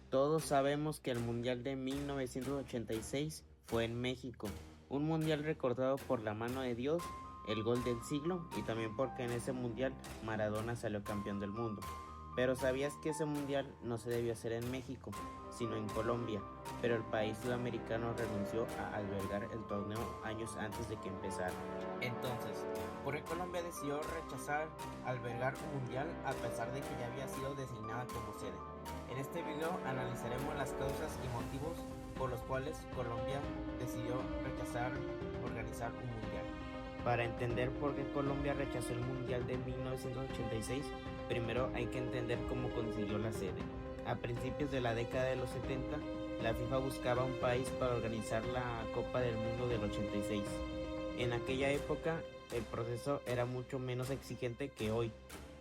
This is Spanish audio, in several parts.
Todos sabemos que el Mundial de 1986 fue en México, un mundial recordado por la mano de Dios, el gol del siglo y también porque en ese mundial Maradona salió campeón del mundo. Pero ¿sabías que ese mundial no se debió hacer en México, sino en Colombia? Pero el país sudamericano renunció a albergar el torneo años antes de que empezara. Entonces, ¿por qué Colombia decidió rechazar albergar un mundial a pesar de que ya había sido designada como sede? En este video analizaremos las causas y motivos por los cuales Colombia decidió rechazar organizar un mundial. Para entender por qué Colombia rechazó el mundial de 1986, primero hay que entender cómo consiguió la sede. A principios de la década de los 70, la FIFA buscaba un país para organizar la Copa del Mundo del 86. En aquella época, el proceso era mucho menos exigente que hoy.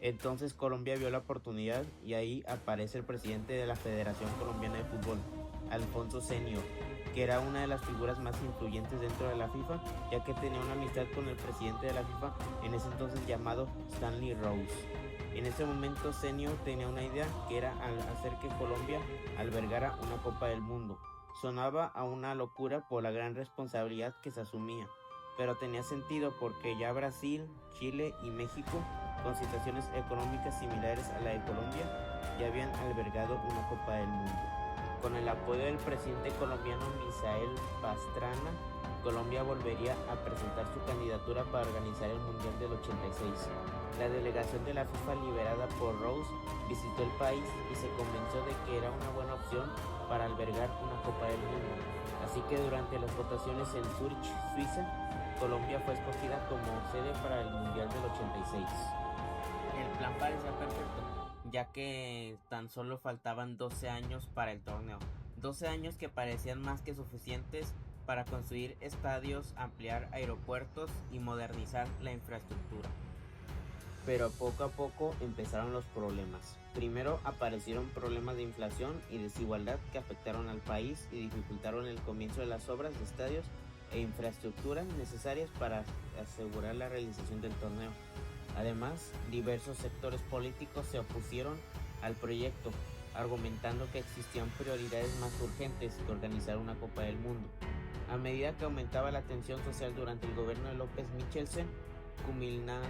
Entonces Colombia vio la oportunidad y ahí aparece el presidente de la Federación Colombiana de Fútbol, Alfonso Senior, que era una de las figuras más influyentes dentro de la FIFA, ya que tenía una amistad con el presidente de la FIFA en ese entonces llamado Stanley Rose. En ese momento Senior tenía una idea que era hacer que Colombia albergara una Copa del Mundo. Sonaba a una locura por la gran responsabilidad que se asumía, pero tenía sentido porque ya Brasil, Chile y México, con situaciones económicas similares a la de Colombia, ya habían albergado una Copa del Mundo. Con el apoyo del presidente colombiano Misael Pastrana, Colombia volvería a presentar su candidatura para organizar el Mundial del 86. La delegación de la FIFA liderada por Rose visitó el país y se convenció de que era una buena opción para albergar una Copa del Mundo. Así que durante las votaciones en Zurich, Suiza, Colombia fue escogida como sede para el Mundial del 86. El plan parecía perfecto, ya que tan solo faltaban 12 años para el torneo. 12 años que parecían más que suficientes para construir estadios, ampliar aeropuertos y modernizar la infraestructura. Pero poco a poco empezaron los problemas. Primero aparecieron problemas de inflación y desigualdad que afectaron al país y dificultaron el comienzo de las obras de estadios e infraestructura necesarias para asegurar la realización del torneo. Además, diversos sectores políticos se opusieron al proyecto, argumentando que existían prioridades más urgentes que organizar una Copa del Mundo. A medida que aumentaba la tensión social durante el gobierno de López Michelsen, culminando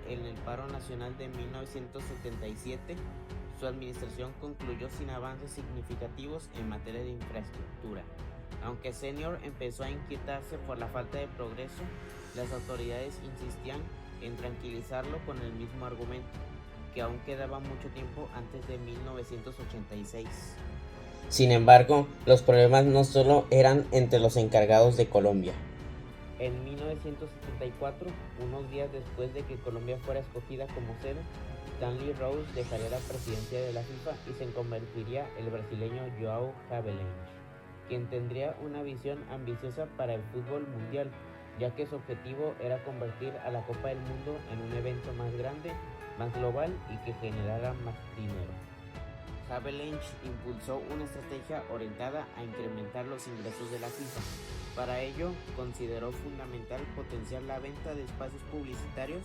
en el paro nacional de 1977, su administración concluyó sin avances significativos en materia de infraestructura. Aunque Senior empezó a inquietarse por la falta de progreso, las autoridades insistían en tranquilizarlo con el mismo argumento, que aún quedaba mucho tiempo antes de 1986. Sin embargo, los problemas no solo eran entre los encargados de Colombia. En 1974, unos días después de que Colombia fuera escogida como sede, Stanley Rose dejaría la presidencia de la FIFA y se convertiría el brasileño João Havelange, quien tendría una visión ambiciosa para el fútbol mundial, ya que su objetivo era convertir a la Copa del Mundo en un evento más grande, más global y que generara más dinero. Havelange impulsó una estrategia orientada a incrementar los ingresos de la FIFA. Para ello, consideró fundamental potenciar la venta de espacios publicitarios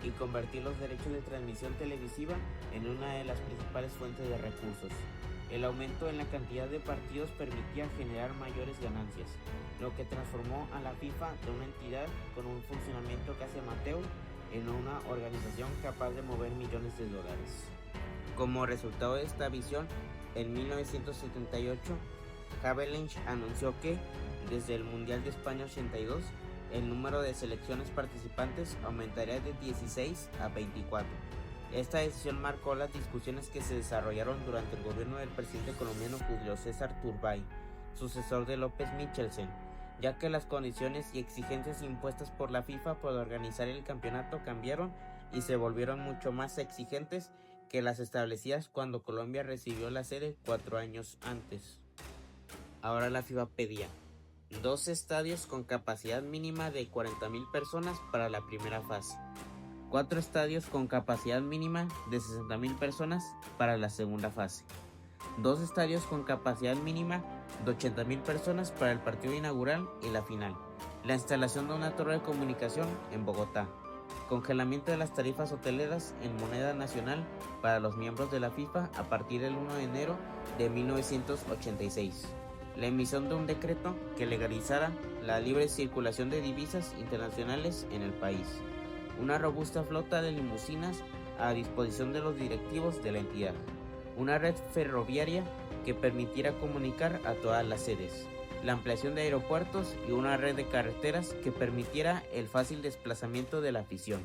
y convertir los derechos de transmisión televisiva en una de las principales fuentes de recursos. El aumento en la cantidad de partidos permitía generar mayores ganancias, lo que transformó a la FIFA de una entidad con un funcionamiento casi amateur en una organización capaz de mover millones de dólares. Como resultado de esta visión, en 1978, Havelange anunció que, desde el Mundial de España 82, el número de selecciones participantes aumentaría de 16 a 24. Esta decisión marcó las discusiones que se desarrollaron durante el gobierno del presidente colombiano Julio César Turbay, sucesor de López Michelsen, ya que las condiciones y exigencias impuestas por la FIFA para organizar el campeonato cambiaron y se volvieron mucho más exigentes que las establecidas cuando Colombia recibió la sede 4 años antes. Ahora la FIFA pedía 2 estadios con capacidad mínima de 40,000 personas para la primera fase, 4 estadios con capacidad mínima de 60,000 personas para la segunda fase, 2 estadios con capacidad mínima de 80,000 personas para el partido inaugural y la final, la instalación de una torre de comunicación en Bogotá, congelamiento de las tarifas hoteleras en moneda nacional para los miembros de la FIFA a partir del 1 de enero de 1986. La emisión de un decreto que legalizara la libre circulación de divisas internacionales en el país. Una robusta flota de limusinas a disposición de los directivos de la entidad. Una red ferroviaria que permitiera comunicar a todas las sedes. La ampliación de aeropuertos y una red de carreteras que permitiera el fácil desplazamiento de la afición.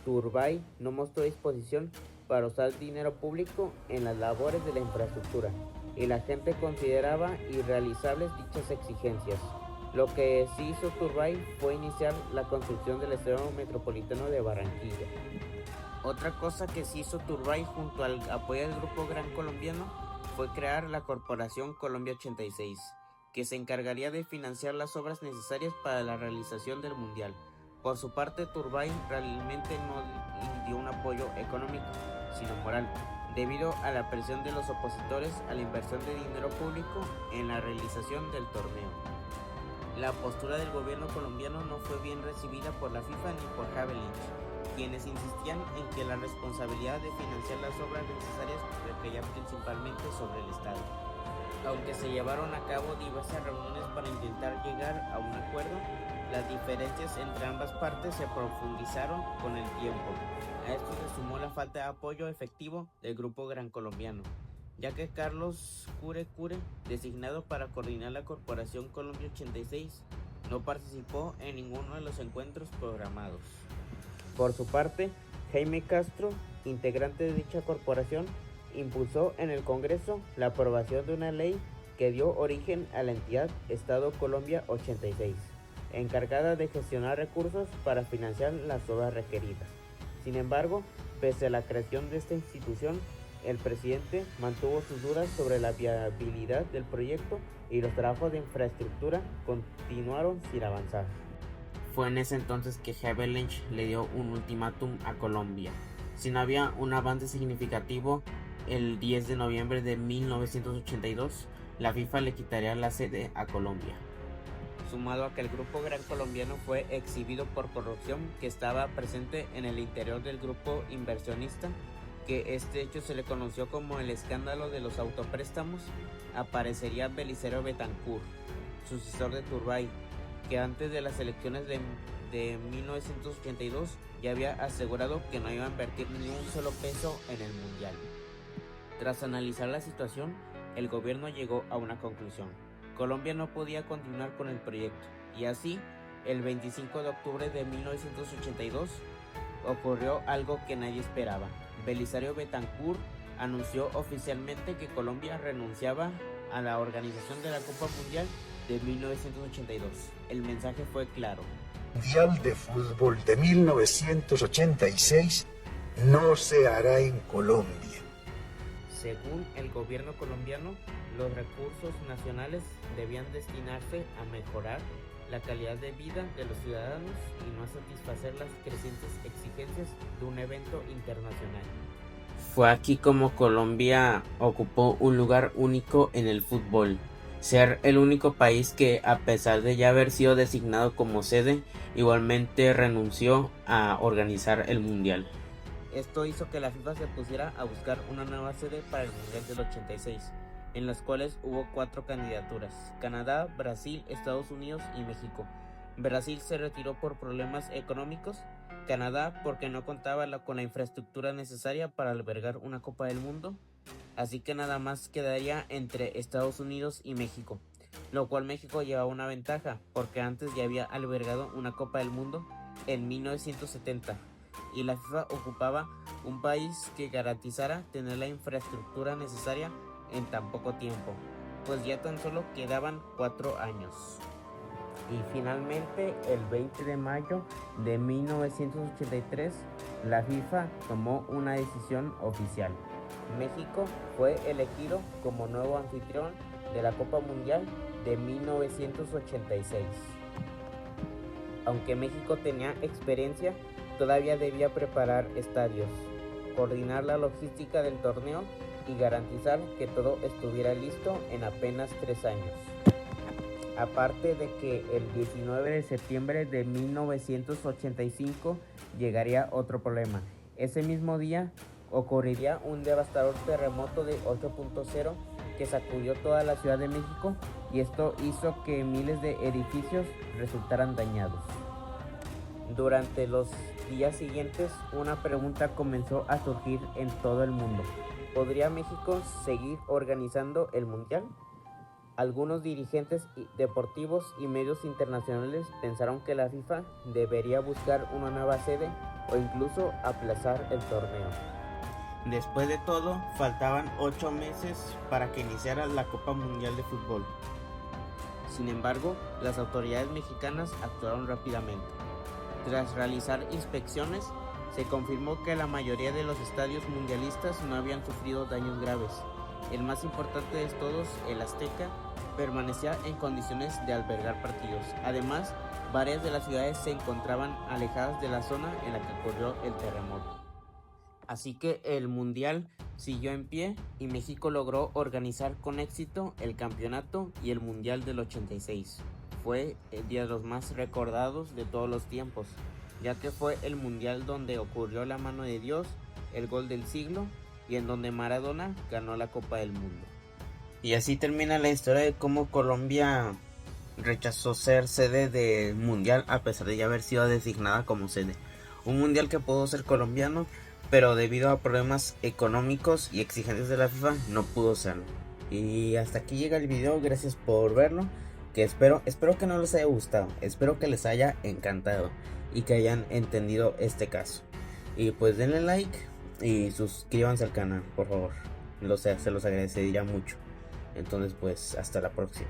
Turbay no mostró disposición para usar dinero público en las labores de la infraestructura, y la gente consideraba irrealizables dichas exigencias. Lo que sí hizo Turbay fue iniciar la construcción del Estadio Metropolitano de Barranquilla. Otra cosa que sí hizo Turbay junto al apoyo del Grupo Gran Colombiano fue crear la Corporación Colombia 86, que se encargaría de financiar las obras necesarias para la realización del Mundial. Por su parte, Turbay realmente no dio un apoyo económico, sino moral, debido a la presión de los opositores a la inversión de dinero público en la realización del torneo. La postura del gobierno colombiano no fue bien recibida por la FIFA ni por Havelange, quienes insistían en que la responsabilidad de financiar las obras necesarias recaía principalmente sobre el Estado. Aunque se llevaron a cabo diversas reuniones para intentar llegar a un acuerdo, las diferencias entre ambas partes se profundizaron con el tiempo. A esto se sumó la falta de apoyo efectivo del Grupo Gran Colombiano, ya que Carlos Cure, designado para coordinar la Corporación Colombia 86, no participó en ninguno de los encuentros programados. Por su parte, Jaime Castro, integrante de dicha corporación, impulsó en el Congreso la aprobación de una ley que dio origen a la entidad Estado Colombia 86, encargada de gestionar recursos para financiar las obras requeridas. Sin embargo, pese a la creación de esta institución, el presidente mantuvo sus dudas sobre la viabilidad del proyecto y los trabajos de infraestructura continuaron sin avanzar. Fue en ese entonces que Havelange le dio un ultimátum a Colombia. Si no había un avance significativo, el 10 de noviembre de 1982, la FIFA le quitaría la sede a Colombia. Sumado a que el Grupo Gran Colombiano fue exhibido por corrupción que estaba presente en el interior del grupo inversionista, que este hecho se le conoció como el escándalo de los autopréstamos, aparecería Belisario Betancur, sucesor de Turbay, que antes de las elecciones de 1982 ya había asegurado que no iba a invertir ni un solo peso en el Mundial. Tras analizar la situación, el gobierno llegó a una conclusión. Colombia no podía continuar con el proyecto, y así, el 25 de octubre de 1982, ocurrió algo que nadie esperaba. Belisario Betancur anunció oficialmente que Colombia renunciaba a la organización de la Copa Mundial de 1982. El mensaje fue claro. El Mundial de Fútbol de 1986 no se hará en Colombia. Según el gobierno colombiano, los recursos nacionales debían destinarse a mejorar la calidad de vida de los ciudadanos y no a satisfacer las crecientes exigencias de un evento internacional. Fue aquí como Colombia ocupó un lugar único en el fútbol. Ser el único país que, a pesar de ya haber sido designado como sede, igualmente renunció a organizar el Mundial. Esto hizo que la FIFA se pusiera a buscar una nueva sede para el Mundial del 86, en las cuales hubo 4 candidaturas: Canadá, Brasil, Estados Unidos y México. Brasil se retiró por problemas económicos, Canadá porque no contaba con la infraestructura necesaria para albergar una Copa del Mundo, así que nada más quedaría entre Estados Unidos y México, lo cual México llevaba una ventaja porque antes ya había albergado una Copa del Mundo en 1970 y la FIFA ocupaba un país que garantizara tener la infraestructura necesaria en tan poco tiempo, pues ya tan solo quedaban 4 años. Y finalmente, el 20 de mayo de 1983, la FIFA tomó una decisión oficial. México fue elegido como nuevo anfitrión de la Copa Mundial de 1986. Aunque México tenía experiencia, todavía debía preparar estadios, coordinar la logística del torneo y garantizar que todo estuviera listo en apenas 3 años. Aparte de que el 19 de septiembre de 1985 llegaría otro problema. Ese mismo día ocurriría un devastador terremoto de 8.0 que sacudió toda la Ciudad de México, y esto hizo que miles de edificios resultaran dañados. Durante los días siguientes, una pregunta comenzó a surgir en todo el mundo. ¿Podría México seguir organizando el Mundial? Algunos dirigentes deportivos y medios internacionales pensaron que la FIFA debería buscar una nueva sede o incluso aplazar el torneo. Después de todo, faltaban 8 meses para que iniciara la Copa Mundial de Fútbol. Sin embargo, las autoridades mexicanas actuaron rápidamente. Tras realizar inspecciones, se confirmó que la mayoría de los estadios mundialistas no habían sufrido daños graves. El más importante de todos, el Azteca, permanecía en condiciones de albergar partidos. Además, varias de las ciudades se encontraban alejadas de la zona en la que ocurrió el terremoto. Así que el Mundial siguió en pie y México logró organizar con éxito el campeonato y el Mundial del 86. Fue el día de los más recordados de todos los tiempos, ya que fue el Mundial donde ocurrió la mano de Dios, el gol del siglo y en donde Maradona ganó la Copa del Mundo. Y así termina la historia de cómo Colombia rechazó ser sede del Mundial a pesar de ya haber sido designada como sede. Un Mundial que pudo ser colombiano, pero debido a problemas económicos y exigencias de la FIFA no pudo serlo. Y hasta aquí llega el video, gracias por verlo, que espero que no les haya gustado, espero que les haya encantado y que hayan entendido este caso. Y pues denle like y suscríbanse al canal, por favor, se los agradecería mucho. Entonces pues hasta la próxima.